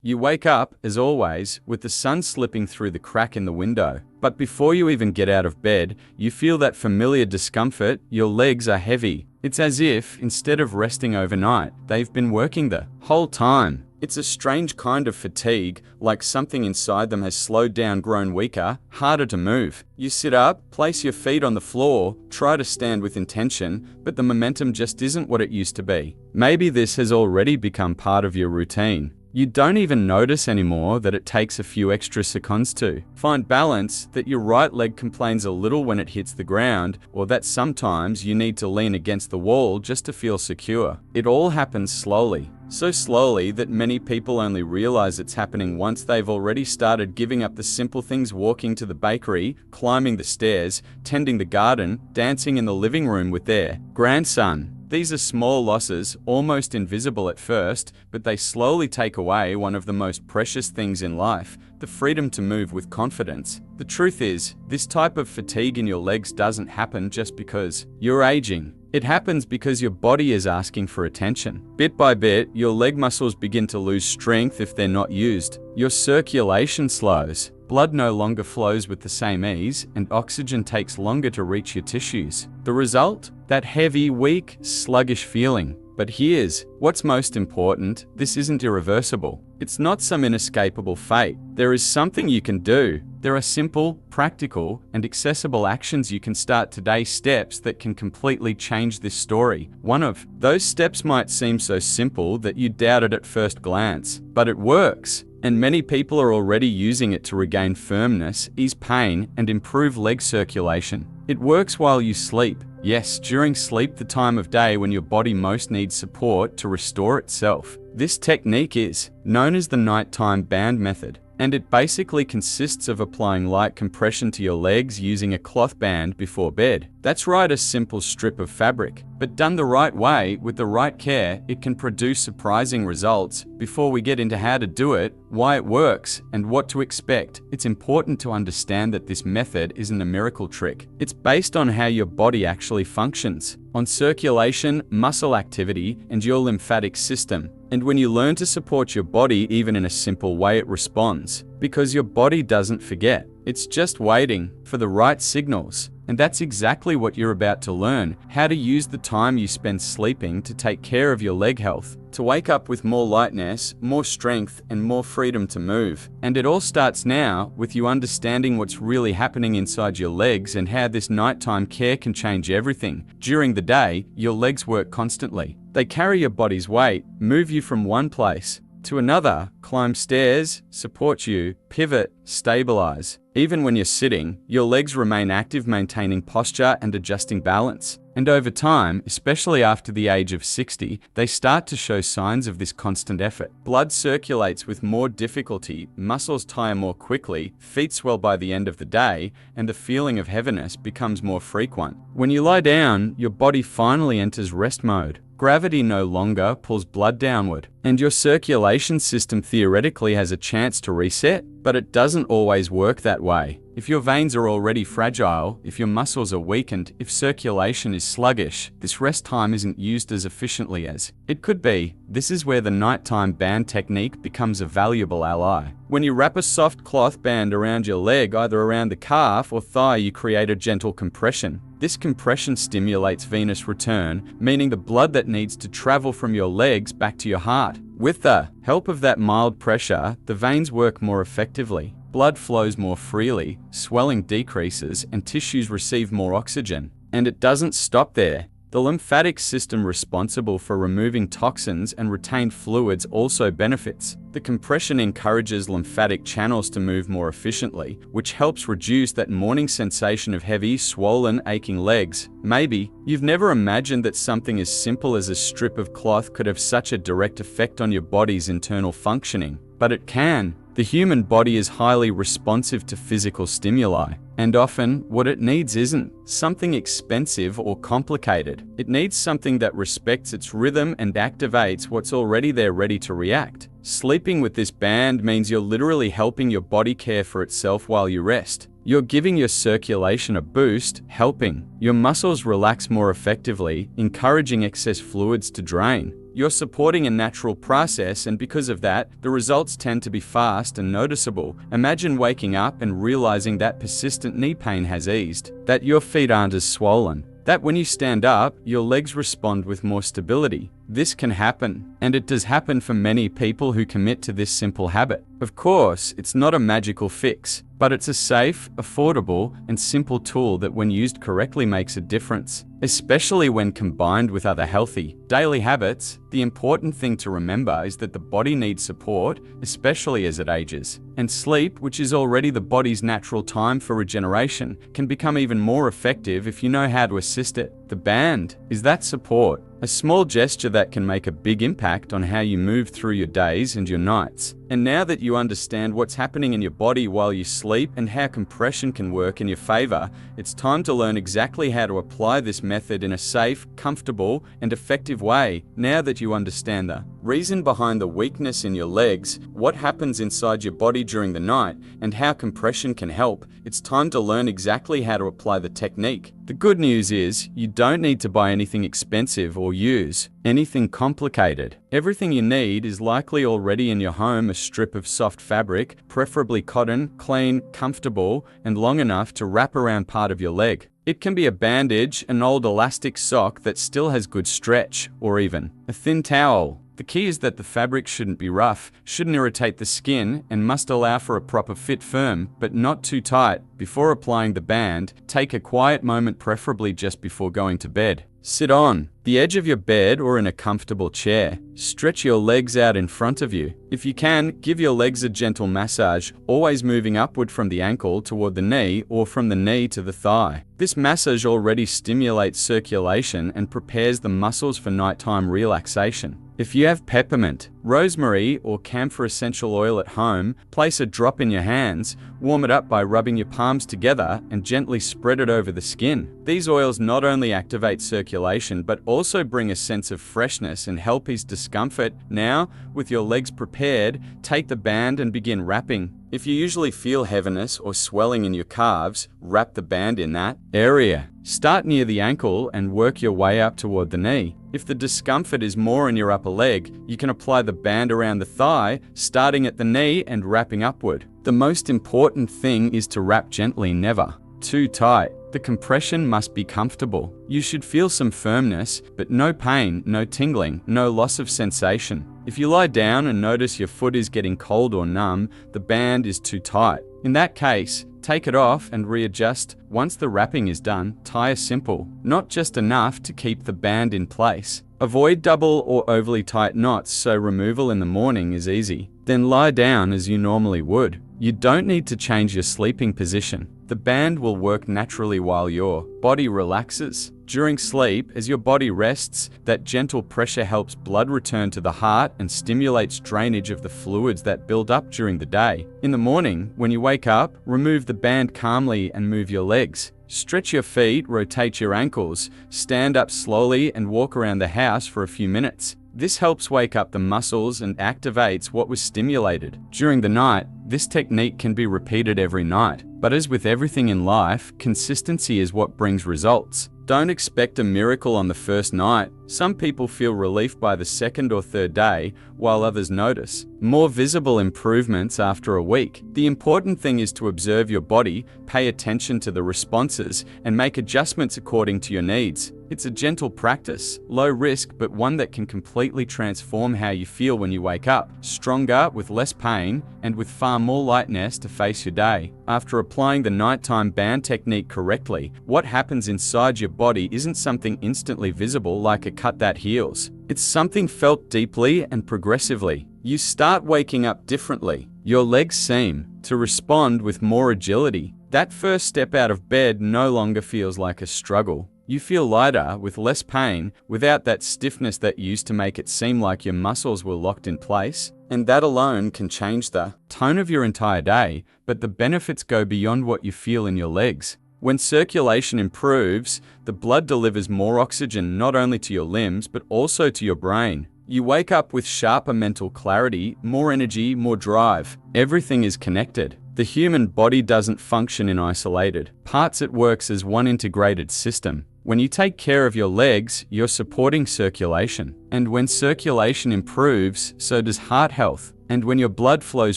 You wake up, as always, with the sun slipping through the crack in the window. But before you even get out of bed, you feel that familiar discomfort. Your legs are heavy. It's as if, instead of resting overnight, they've been working the whole time. It's a strange kind of fatigue, like something inside them has slowed down, grown weaker, harder to move. You sit up, place your feet on the floor, try to stand with intention, but the momentum just isn't what it used to be. Maybe this has already become part of your routine. You don't even notice anymore that it takes a few extra seconds to find balance, that your right leg complains a little when it hits the ground, or that sometimes you need to lean against the wall just to feel secure. It all happens slowly. So slowly that many people only realize it's happening once they've already started giving up the simple things: walking to the bakery, climbing the stairs, tending the garden, dancing in the living room with their grandson. These are small losses, almost invisible at first, but they slowly take away one of the most precious things in life: the freedom to move with confidence. The truth is, this type of fatigue in your legs doesn't happen just because you're aging. It happens because your body is asking for attention. Bit by bit, your leg muscles begin to lose strength if they're not used. Your circulation slows. Blood no longer flows with the same ease, and oxygen takes longer to reach your tissues. The result? That heavy, weak, sluggish feeling. But here's what's most important: this isn't irreversible. It's not some inescapable fate. There is something you can do. There are simple, practical, and accessible actions you can start today, steps that can completely change this story. One of those steps might seem so simple that you doubt it at first glance, but it works. And many people are already using it to regain firmness, ease pain, and improve leg circulation. It works while you sleep. Yes, during sleep, the time of day when your body most needs support to restore itself. This technique is known as the nighttime band method, and it basically consists of applying light compression to your legs using a cloth band before bed. That's right, a simple strip of fabric. But done the right way, with the right care, it can produce surprising results. Before we get into how to do it, why it works, and what to expect, it's important to understand that this method isn't a miracle trick. It's based on how your body actually functions, on circulation, muscle activity, and your lymphatic system. And when you learn to support your body even in a simple way, it responds. Because your body doesn't forget. It's just waiting for the right signals. And that's exactly what you're about to learn: how to use the time you spend sleeping to take care of your leg health, to wake up with more lightness, more strength, and more freedom to move. And it all starts now, with you understanding what's really happening inside your legs and how this nighttime care can change everything. During the day, your legs work constantly. They carry your body's weight, move you from one place to another, climb stairs, support you, pivot, stabilize. Even when you're sitting, your legs remain active, maintaining posture and adjusting balance. And over time, especially after the age of 60, they start to show signs of this constant effort. Blood circulates with more difficulty, muscles tire more quickly, feet swell by the end of the day, and the feeling of heaviness becomes more frequent. When you lie down, your body finally enters rest mode. Gravity no longer pulls blood downward, and your circulation system theoretically has a chance to reset, but it doesn't always work that way. If your veins are already fragile, if your muscles are weakened, if circulation is sluggish, this rest time isn't used as efficiently as it could be. This is where the nighttime band technique becomes a valuable ally. When you wrap a soft cloth band around your leg, either around the calf or thigh, you create a gentle compression. This compression stimulates venous return, meaning the blood that needs to travel from your legs back to your heart. With the help of that mild pressure, the veins work more effectively. Blood flows more freely, swelling decreases, and tissues receive more oxygen. And it doesn't stop there. The lymphatic system, responsible for removing toxins and retained fluids, also benefits. The compression encourages lymphatic channels to move more efficiently, which helps reduce that morning sensation of heavy, swollen, aching legs. Maybe you've never imagined that something as simple as a strip of cloth could have such a direct effect on your body's internal functioning, but it can. The human body is highly responsive to physical stimuli, and often what it needs isn't something expensive or complicated. It needs something that respects its rhythm and activates what's already there, ready to react. Sleeping with this band means you're literally helping your body care for itself while you rest. You're giving your circulation a boost, helping your muscles relax more effectively, encouraging excess fluids to drain. You're supporting a natural process, and because of that, the results tend to be fast and noticeable. Imagine waking up and realizing that persistent knee pain has eased, that your feet aren't as swollen, that when you stand up, your legs respond with more stability. This can happen, and it does happen for many people who commit to this simple habit. Of course, it's not a magical fix, but it's a safe, affordable, and simple tool that when used correctly makes a difference, especially when combined with other healthy, daily habits. The important thing to remember is that the body needs support, especially as it ages. And sleep, which is already the body's natural time for regeneration, can become even more effective if you know how to assist it. The band is that support, a small gesture that can make a big impact on how you move through your days and your nights. And now that you understand what's happening in your body while you sleep and how compression can work in your favor, it's time to learn exactly how to apply this method in a safe, comfortable, and effective way. Now that you understand the reason behind the weakness in your legs, what happens inside your body during the night, and how compression can help, it's time to learn exactly how to apply the technique. The good news is, you don't need to buy anything expensive or use anything complicated. Everything you need is likely already in your home: a strip of soft fabric, preferably cotton, clean, comfortable, and long enough to wrap around part of your leg. It can be a bandage, an old elastic sock that still has good stretch, or even a thin towel. The key is that the fabric shouldn't be rough, shouldn't irritate the skin, and must allow for a proper fit, firm, but not too tight. Before applying the band, take a quiet moment, preferably just before going to bed. Sit on the edge of your bed or in a comfortable chair. Stretch your legs out in front of you. If you can, give your legs a gentle massage, always moving upward from the ankle toward the knee or from the knee to the thigh. This massage already stimulates circulation and prepares the muscles for nighttime relaxation. If you have peppermint, rosemary, or camphor essential oil at home, place a drop in your hands, warm it up by rubbing your palms together, and gently spread it over the skin. These oils not only activate circulation, but also bring a sense of freshness and help ease discomfort. Now, with your legs prepared, take the band and begin wrapping. If you usually feel heaviness or swelling in your calves, wrap the band in that area. Start near the ankle and work your way up toward the knee. If the discomfort is more in your upper leg, you can apply the band around the thigh, starting at the knee and wrapping upward. The most important thing is to wrap gently, never too tight. The compression must be comfortable. You should feel some firmness, but no pain, no tingling, no loss of sensation. If you lie down and notice your foot is getting cold or numb, the band is too tight. In that case, take it off and readjust. Once the wrapping is done, tie a simple, not just enough to keep the band in place. Avoid double or overly tight knots, so removal in the morning is easy. Then lie down as you normally would. You don't need to change your sleeping position. The band will work naturally while your body relaxes. During sleep, as your body rests, that gentle pressure helps blood return to the heart and stimulates drainage of the fluids that build up during the day. In the morning, when you wake up, remove the band calmly and move your legs. Stretch your feet, rotate your ankles, stand up slowly and walk around the house for a few minutes. This helps wake up the muscles and activates what was stimulated. During the night, this technique can be repeated every night. But as with everything in life, consistency is what brings results. Don't expect a miracle on the first night. Some people feel relief by the second or third day, while others notice more visible improvements after a week. The important thing is to observe your body, pay attention to the responses, and make adjustments according to your needs. It's a gentle practice, low risk, but one that can completely transform how you feel when you wake up, stronger, with less pain, and with far more lightness to face your day. After applying the nighttime band technique correctly, what happens inside your body isn't something instantly visible like a cut that heals. It's something felt deeply and progressively. You start waking up differently. Your legs seem to respond with more agility. That first step out of bed no longer feels like a struggle. You feel lighter, with less pain, without that stiffness that used to make it seem like your muscles were locked in place. And that alone can change the tone of your entire day, but the benefits go beyond what you feel in your legs. When circulation improves, the blood delivers more oxygen not only to your limbs, but also to your brain. You wake up with sharper mental clarity, more energy, more drive. Everything is connected. The human body doesn't function in isolated parts, it works as one integrated system. When you take care of your legs, you're supporting circulation. And when circulation improves, so does heart health. And when your blood flows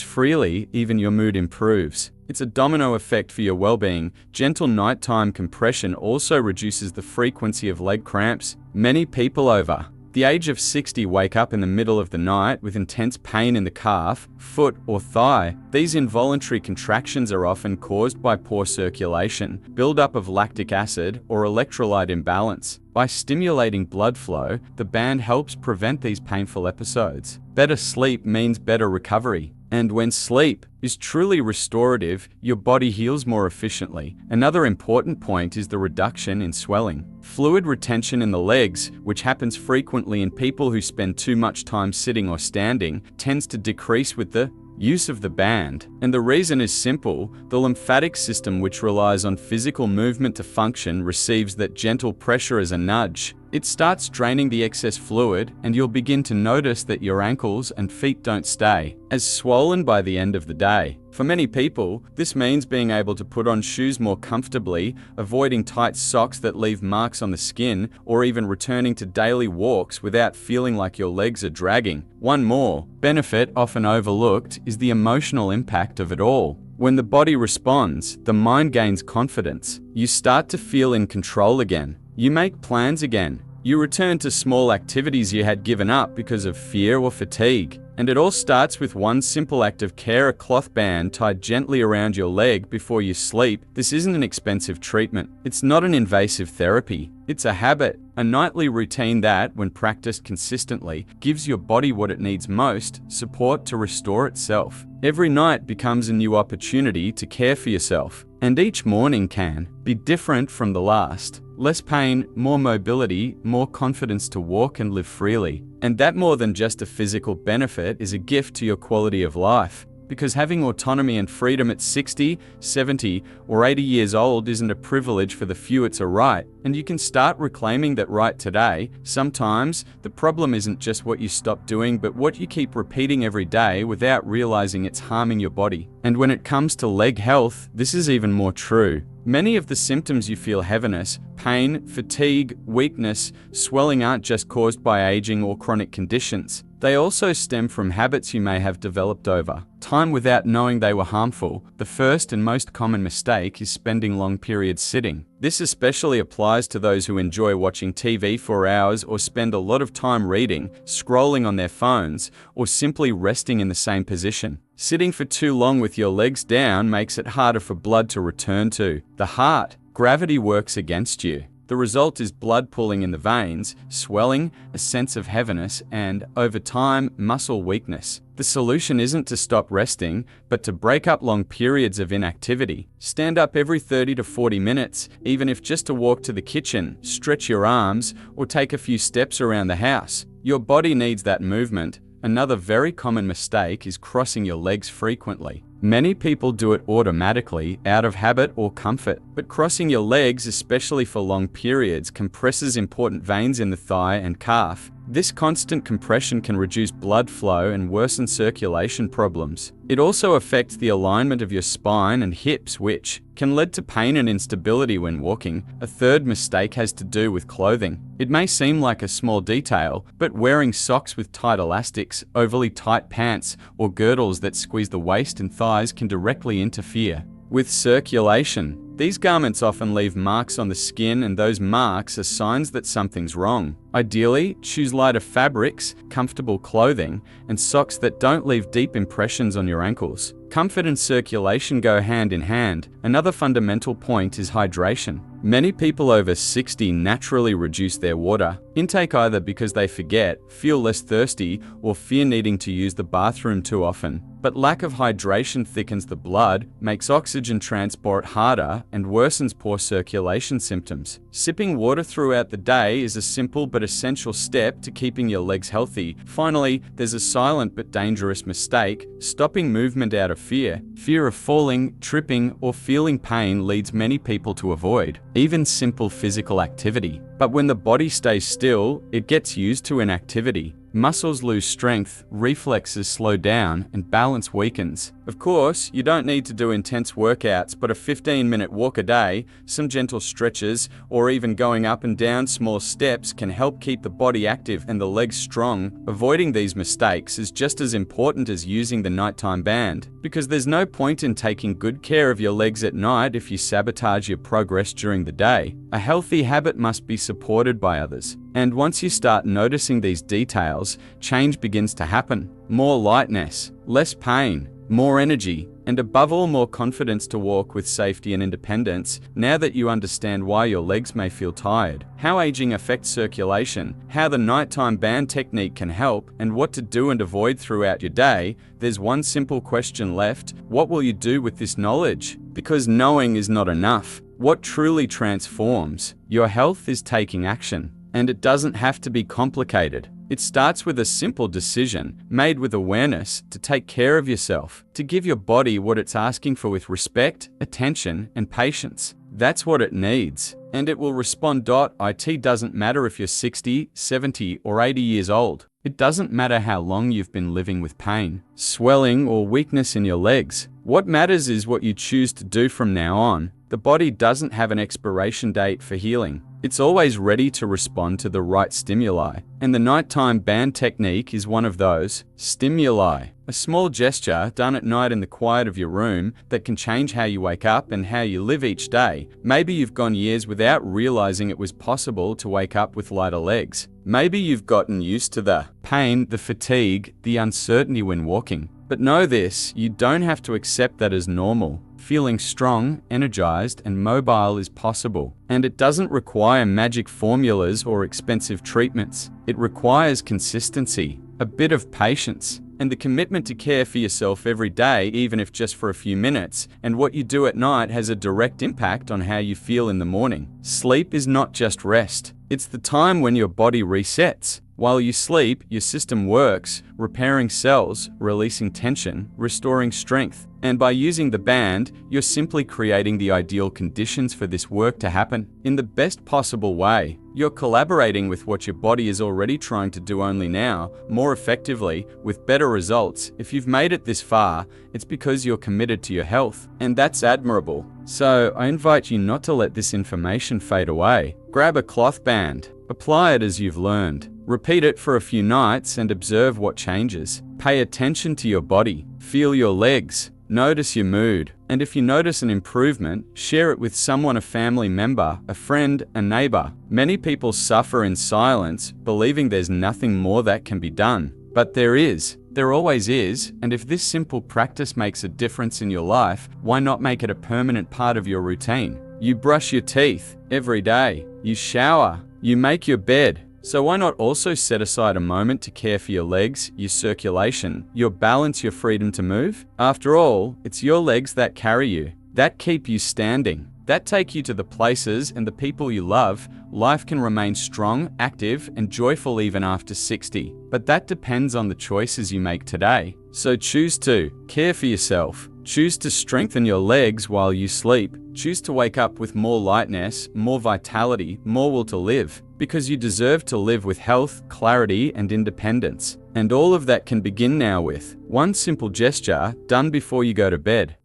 freely, even your mood improves. It's a domino effect for your well-being. Gentle nighttime compression also reduces the frequency of leg cramps. Many people over the age of 60 wake up in the middle of the night with intense pain in the calf, foot, or thigh. These involuntary contractions are often caused by poor circulation, buildup of lactic acid, or electrolyte imbalance. By stimulating blood flow, the band helps prevent these painful episodes. Better sleep means better recovery. And when sleep is truly restorative, your body heals more efficiently. Another important point is the reduction in swelling. Fluid retention in the legs, which happens frequently in people who spend too much time sitting or standing, tends to decrease with the use of the band. And the reason is simple. The lymphatic system, which relies on physical movement to function, receives that gentle pressure as a nudge. It starts draining the excess fluid, and you'll begin to notice that your ankles and feet don't stay as swollen by the end of the day. For many people, this means being able to put on shoes more comfortably, avoiding tight socks that leave marks on the skin, or even returning to daily walks without feeling like your legs are dragging. One more benefit often overlooked is the emotional impact of it all. When the body responds, the mind gains confidence. You start to feel in control again. You make plans again. You return to small activities you had given up because of fear or fatigue. And it all starts with one simple act of care: a cloth band tied gently around your leg before you sleep. This isn't an expensive treatment. It's not an invasive therapy. It's a habit, a nightly routine that, when practiced consistently, gives your body what it needs most: support to restore itself. Every night becomes a new opportunity to care for yourself. And each morning can be different from the last. Less pain, more mobility, more confidence to walk and live freely. And that, more than just a physical benefit, is a gift to your quality of life. Because having autonomy and freedom at 60, 70, or 80 years old isn't a privilege for the few, it's a right. And you can start reclaiming that right today. Sometimes the problem isn't just what you stop doing, but what you keep repeating every day without realizing it's harming your body. And when it comes to leg health, this is even more true. Many of the symptoms you feel, heaviness, pain, fatigue, weakness, swelling, aren't just caused by aging or chronic conditions. They also stem from habits you may have developed over time without knowing they were harmful. The first and most common mistake is spending long periods sitting. This especially applies to those who enjoy watching TV for hours, or spend a lot of time reading, scrolling on their phones, or simply resting in the same position. Sitting for too long with your legs down makes it harder for blood to return to the heart. Gravity works against you. The result is blood pooling in the veins, swelling, a sense of heaviness, and, over time, muscle weakness. The solution isn't to stop resting, but to break up long periods of inactivity. Stand up every 30 to 40 minutes, even if just to walk to the kitchen, stretch your arms, or take a few steps around the house. Your body needs that movement. Another very common mistake is crossing your legs frequently. Many people do it automatically, out of habit or comfort. But crossing your legs, especially for long periods, compresses important veins in the thigh and calf. This constant compression can reduce blood flow and worsen circulation problems. It also affects the alignment of your spine and hips, which can lead to pain and instability when walking. A third mistake has to do with clothing. It may seem like a small detail, but wearing socks with tight elastics, overly tight pants, or girdles that squeeze the waist and thighs can directly interfere with circulation. These garments often leave marks on the skin, and those marks are signs that something's wrong. Ideally, choose lighter fabrics, comfortable clothing, and socks that don't leave deep impressions on your ankles. Comfort and circulation go hand in hand. Another fundamental point is hydration. Many people over 60 naturally reduce their water intake, either because they forget, feel less thirsty, or fear needing to use the bathroom too often. But lack of hydration thickens the blood, makes oxygen transport harder, and worsens poor circulation symptoms. Sipping water throughout the day is a simple but essential step to keeping your legs healthy. Finally, there's a silent but dangerous mistake: stopping movement out of fear. Fear of falling, tripping, or feeling pain leads many people to avoid even simple physical activity. But when the body stays still, it gets used to inactivity. Muscles lose strength, reflexes slow down, and balance weakens. Of course, you don't need to do intense workouts, but a 15-minute walk a day, some gentle stretches, or even going up and down small steps can help keep the body active and the legs strong. Avoiding these mistakes is just as important as using the nighttime band, because there's no point in taking good care of your legs at night if you sabotage your progress during the day. A healthy habit must be supported by others. And once you start noticing these details, change begins to happen. More lightness, less pain, more energy, and above all, more confidence to walk with safety and independence. Now that you understand why your legs may feel tired, how aging affects circulation, how the nighttime band technique can help, and what to do and avoid throughout your day, there's one simple question left: what will you do with this knowledge? Because knowing is not enough. What truly transforms your health is taking action. And it doesn't have to be complicated. It starts with a simple decision, made with awareness, to take care of yourself, to give your body what it's asking for with respect, attention, and patience. That's what it needs. And it will respond. It doesn't matter if you're 60, 70, or 80 years old. It doesn't matter how long you've been living with pain, swelling, or weakness in your legs. What matters is what you choose to do from now on. The body doesn't have an expiration date for healing. It's always ready to respond to the right stimuli. And the nighttime band technique is one of those stimuli. A small gesture done at night in the quiet of your room that can change how you wake up and how you live each day. Maybe you've gone years without realizing it was possible to wake up with lighter legs. Maybe you've gotten used to the pain, the fatigue, the uncertainty when walking. But know this, you don't have to accept that as normal. Feeling strong, energized, and mobile is possible. And it doesn't require magic formulas or expensive treatments. It requires consistency, a bit of patience, and the commitment to care for yourself every day, even if just for a few minutes. And what you do at night has a direct impact on how you feel in the morning. Sleep is not just rest. It's the time when your body resets. While you sleep, your system works, repairing cells, releasing tension, restoring strength. And by using the band, you're simply creating the ideal conditions for this work to happen in the best possible way. You're collaborating with what your body is already trying to do, only now, more effectively, with better results. If you've made it this far, it's because you're committed to your health, and that's admirable. So I invite you not to let this information fade away. Grab a cloth band, apply it as you've learned. Repeat it for a few nights and observe what changes. Pay attention to your body. Feel your legs. Notice your mood. And if you notice an improvement, share it with someone, a family member, a friend, a neighbor. Many people suffer in silence, believing there's nothing more that can be done. But there is. There always is. And if this simple practice makes a difference in your life, why not make it a permanent part of your routine? You brush your teeth every day. You shower. You make your bed. So why not also set aside a moment to care for your legs, your circulation, your balance, your freedom to move? After all, it's your legs that carry you, that keep you standing, that take you to the places and the people you love. Life can remain strong, active, and joyful even after 60. But that depends on the choices you make today. So choose to care for yourself. Choose to strengthen your legs while you sleep. Choose to wake up with more lightness, more vitality, more will to live. Because you deserve to live with health, clarity, and independence. And all of that can begin now with one simple gesture done before you go to bed.